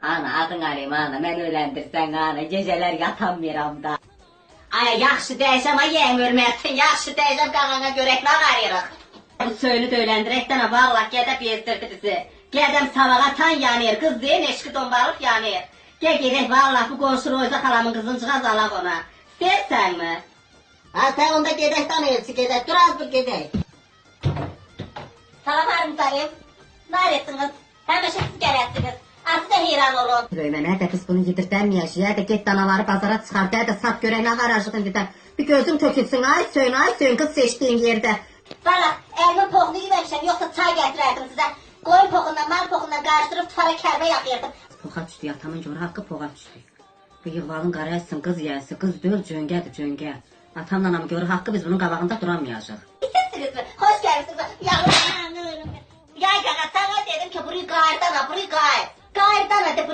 Ana adın alayım ana, mən öyləndirsən ana, gecələr yatamıram da. Ay yaxşı dəyişəm, ay yeyəm örməksin, yaxşı dəyişəm qağana görək nə qarıyırıq. Bu söylü də öyləndirək dənə bağlaq, gedəb yezdirdi bizi. Gedəm savağa tan yanır, qız deyin eşki dombalıq yanır. Gel gedək bağlaq, bu qonşu Royza xalamın qızıncığaz alaq ona. İstəyirsən mi? Ha sen onda gedək tanıyırsı gedək, dur az dur gedək. Salam harımsayım, naretsiniz, həmişə siz gələrsiniz. Asıl da heyran olun. Böyümə, nədə biz bunu yedirtənməyək, ya da get danaları bazara çıxart, ya da sat görək nə qarajığın birdən. Bir gözüm tökülsün, ay söyün qız seçdiyin yerdə. Valla, əlimin poğunu yeməmişəm, yoxsa çay gətirərdim sizə. Qoyun poğundan, mal poğundan qarışdırıb tufara kərbə yaxıyırdım. Poğa düşdü, atamın görə haqqı poğa düşdü. Bu yığvalın qarayasın, qız yəyəsi, qız döl, cöngədir, cöngə. Atamla anamın görə haqqı biz bunun qabağında duramayacaq. Sizsiniz mi? Hoş gəlmişsiniz. Yavrum, yay qaqa, sana dedim ki, burayı qayırdana, burayı qayır. Qayırdana de,